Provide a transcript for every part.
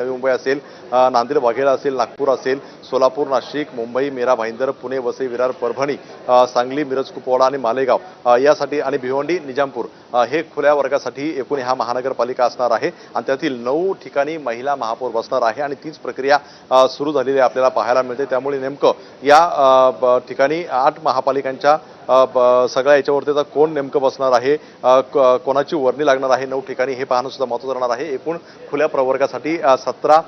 नवी मुंबई असेल, नांदेड वाघेला असेल, नागपूर असेल, सोलापूर, नाशिक, मुंबई, मीरा भाईंदर, पुणे, वसई, विरार, परभणी, सांगली, मिरज, कुपवाडा आणि मालेगाव यासाठी आणि भिवंडी, निजामपूर हे खुल्या वर्गासाठी एकूण ह्या महानगरपालिका असणार आहे आणि त्यातील 9 ठिकाणी महिला महापौर बसणार आहे आणि तीच प्रक्रिया सुरू झालेली आपल्याला पाहायला मिळते। त्यामुळे नेमकं या ठिकाणी 8 महापालिकांच्या सगळ्या याच्यावरती आता कोण नेमकं बसणार आहे, कोणाची वर्णी लागणार आहे 9 ठिकाणी हे पाहणं सुद्धा महत्त्वाचं राहणार आहे। एकूण खुल्या प्रवर्गासाठी 17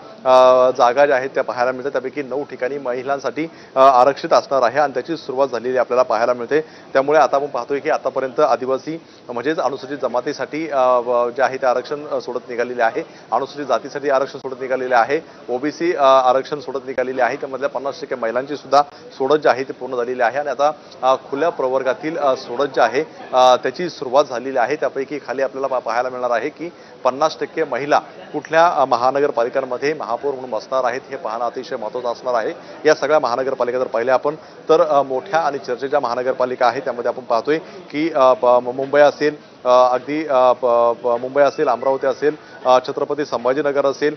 जागा ज्या आहेत त्या पाहायला मिळतात, त्यापैकी 9 ठिकाणी महिलांसाठी आरक्षित असणार आहे आणि त्याची सुरुवात झालेली आपल्याला पाहायला मिळते। त्यामुळे आता आपण पाहतोय की आतापर्यंत आदिवासी म्हणजेच अनुसूचित जमातीसाठी जे आहे ते आरक्षण सोडत निघालेले आहे, अनुसूचित जातीसाठी आरक्षण सोडत निघालेले आहे, ओबीसी आरक्षण सोडत निघालेले आहे, त्यामधल्या 50% महिलांची सुद्धा सोडत जी आहे ती पूर्ण झालेली आहे आणि आता खुल्या प्रवर्गातील सोडत जी आहे त्याची सुरुवात झालेली आहे। त्यापैकी खाली आपल्याला पाहायला मिळणार आहे की 50% महिला कुठल्या महानगरपालिकांमध्ये महापौर म्हणून बसणार आहेत हे पाहणं अतिशय महत्त्वाचं असणार आहे। या सगळ्या महानगरपालिका जर पाहिल्या आपण तर मोठ्या आणि चर्चेच्या महानगरपालिका आहेत, त्यामध्ये आपण पाहतोय की मुंबई असेल, अगदी मुंबई असेल, अमरावती असेल, छत्रपती संभाजीनगर असेल,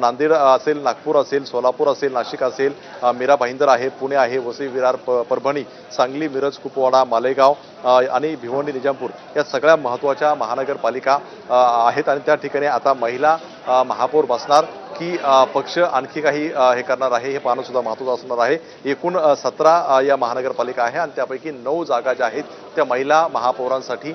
नांदेड असेल, नागपूर असेल, सोलापूर असेल, नाशिक असेल, मीरा भाईंदर आहे, पुणे आहे, वसई, विरार, परभणी, सांगली, मिरज, कुपवाडा, मालेगाव आणि भिवंडी, निजामपूर या सगळ्या महत्त्वाच्या महानगरपालिका आहेत आणि त्या ठिकाणी आता महिला महापौर बसणार की पक्ष आणखी काही हे करणार आहे हे पाहणं सुद्धा महत्त्वाचं असणार आहे। एकूण 17 या महानगरपालिका आहे आणि त्यापैकी 9 जागा ज्या आहेत त्या महिला महापौरांसाठी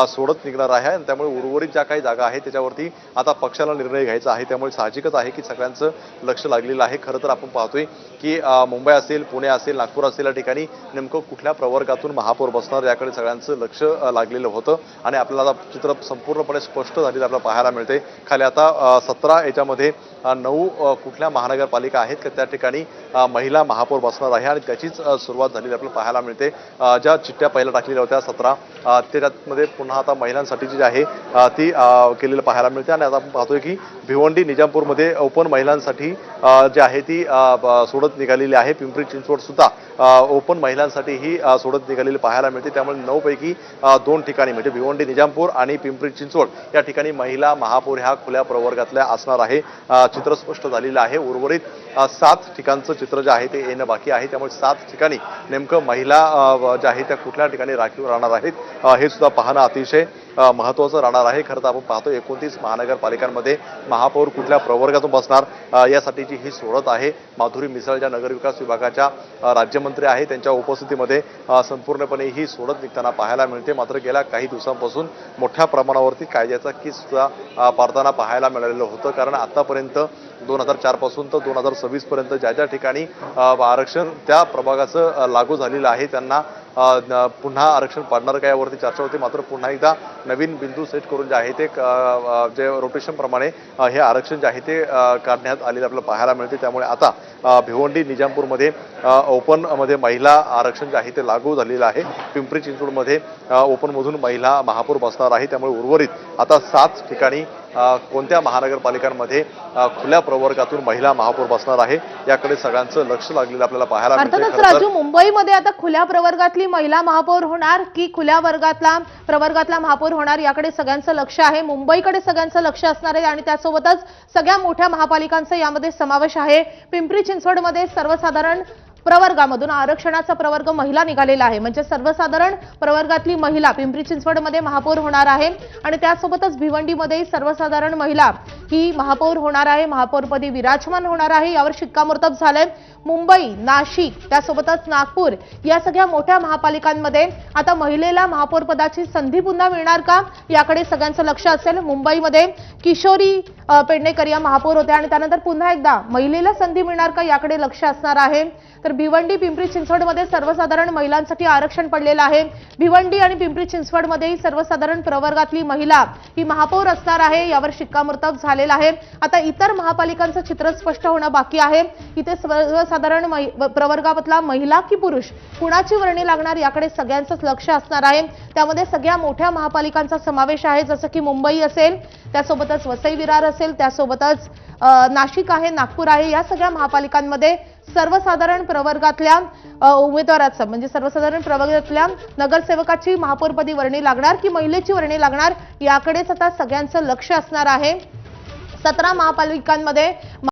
सोडत निघणार आहे आणि त्यामुळे उर्वरित ज्या काही जागा आहेत त्याच्यावरती आता पक्षाला निर्णय घ्यायचा आहे। त्यामुळे साहजिकच आहे की सगळ्यांचं लक्ष लागलेलं आहे। खरं तर आपण पाहतोय की मुंबई असेल, पुणे असेल, नागपूर असेल या ठिकाणी नेमकं कुठल्या प्रवर्गातून महापौर बसणार याकडे सगळ्यांचं लक्ष लागलेलं होतं आणि आपल्याला चित्र संपूर्णपणे स्पष्ट झालेलं आपल्याला पाहायला मिळते। खाली आता 17 याच्यामध्ये 9 कुठल्या महानगरपालिका आहेत की त्या ठिकाणी महिला महापौर बसणार आहे आणि त्याचीच सुरुवात झालेली आपल्याला पाहायला मिळते। ज्या चिठ्ठ्या पहिल्या टाकलेल्या होत्या 17 त्याच्यामध्ये पुन्हा आता महिलांसाठीची जी आहे ती केलेलं पाहायला मिळते आणि आता आपण पाहतोय की भिवंडी, निजामपूरमध्ये ओपन महिलांसाठी जी आहे ती सोडत निघालेली आहे। पिंपरी चिंचवड सुद्धा ओपन महिलांसाठी ही सोडत निघालेली पाहायला मिळते। त्यामुळे 9 पैकी 2 ठिकाणी म्हणजे भिवंडी, निजामपूर आणि पिंपरी चिंचवड या ठिकाणी महिला महापौर ह्या खुल्या प्रवर्गातल्या असणार आहे। चित्र स्पष्ट झालेलं आहे। उर्वरित 7 ठिकाणचं चित्र जे आहे ते येणं बाकी आहे। त्यामुळे 7 ठिकाणी नेमकं महिला ज्या आहेत त्या कुठल्या ठिकाणी राखीव राहणार आहेत हे सुद्धा पाहणं अतिशय महत्त्वाचं राहणार आहे। खरं तर आपण पाहतो 29 महानगरपालिकांमध्ये महापौर कुठल्या प्रवर्गातून बसणार यासाठीची ही सोडत आहे। माधुरी मिसाळ ज्या नगरविकास विभागाच्या राज्यमंत्री आहेत त्यांच्या उपस्थितीमध्ये संपूर्णपणे ही सोडत निघताना पाहायला मिळते। मात्र गेल्या काही दिवसांपासून मोठ्या प्रमाणावरती कायद्याचा कीस सुद्धा पाडताना पाहायला मिळालेलं होतं, कारण आतापर्यंत 2004 पासून तर 2026 पर्यंत ज्या ठिकाणी आरक्षण त्या प्रभागाचं लागू झालेलं आहे त्यांना पुन्हा आरक्षण पाडणार का यावरती चर्चा होती। मात्र पुन्हा एकदा नवीन बिंदू सेट करून जे आहे ते जे रोटेशन प्रमाणे हे आरक्षण जे आहे ते काढण्यात आलेलं आपल्याला पाहायला मिळते। त्यामुळे आता भिवंडी, निजामपूरमध्ये ओपन मध्ये महिला आरक्षण जे आहे ते लागू झालेलं आहे। पिंपरी चिंचवडमध्ये ओपन मधून महिला महापौर बसणार आहे। त्यामुळे उर्वरित आता 7 ठिकाणी कोणत्या महानगरपालिकांमध्ये खुल्या प्रवर्गातून महिला महापौर बसणार आहे याकडे सगळ्यांचं लक्ष लागलेलं आपल्याला पाहायला मिळते। अर्थातच राजू, मुंबईमध्ये आता खुल्या प्रवर्गातली महिला महापौर होणार की खुल्या प्रवर्गातला महापौर होणार याकडे सगळ्यांचं लक्ष आहे। मुंबईकडे सगळ्यांचं लक्ष असणार आहे आणि त्यासोबतच सगळ्या मोठ्या महापालिकांचा यामध्ये समावेश आहे। पिंपरी चिंचवडमध्ये सर्वसाधारण प्रवर्गामधून आरक्षणाचा प्रवर्ग महिला निघालेला आहे, म्हणजे सर्वसाधारण प्रवर्गातली महिला पिंपरी चिंचवडमध्ये महापौर होणार आहे आणि त्यासोबतच भिवंडीमध्ये सर्वसाधारण महिला ही महापौर होणार आहे, महापौरपदी विराजमान होणार आहे, यावर शिक्कामोर्तब झालंय। मुंबई, नाशिक त्यासोबतच नागपूर या सगळ्या मोठ्या महापालिकांमध्ये आता महिलेला महापौर पदाची संधी पुन्हा मिळणार का याकडे सगळ्यांचं लक्ष असेल। मुंबईमध्ये किशोरी पेडणेकर या महापौर होत्या आणि त्यानंतर पुन्हा एकदा महिलेला संधी मिळणार का याकडे लक्ष असणार आहे। तर भिवंडी, पिंपरी चिंचवडमध्ये सर्वसाधारण महिलांसाठी आरक्षण पडलेलं आहे। भिवंडी आणि पिंपरी चिंचवडमध्येही सर्वसाधारण प्रवर्गातली महिला ही महापौर असणार आहे, यावर शिक्कामोर्तब झालेलं आहे। आता इतर महापालिकांचं चित्र स्पष्ट होणं बाकी आहे। इथे सर्वसाधारण प्रवर्गातला महिला की पुरुष कुणाची वर्णी लागणार याकडे सगळ्यांचंच लक्ष असणार आहे। त्यामध्ये सगळ्या मोठ्या महापालिकांचा समावेश आहे, जसं की मुंबई असेल, त्यासोबतच वसई, विरार असेल, त्यासोबतच नाशिक आहे, नागपूर आहे, या सगळ्या महापालिकांमध्ये सर्वसाधारण प्रवर्गातल्या उमेदवाराचं म्हणजे सर्वसाधारण प्रवर्गातल्या नगरसेवकाची महापौरपदी वर्णी लागणार की महिलेची वर्णी लागणार याकडेच आता सगळ्यांचं लक्ष असणार आहे। 17 महापालिकांमध्ये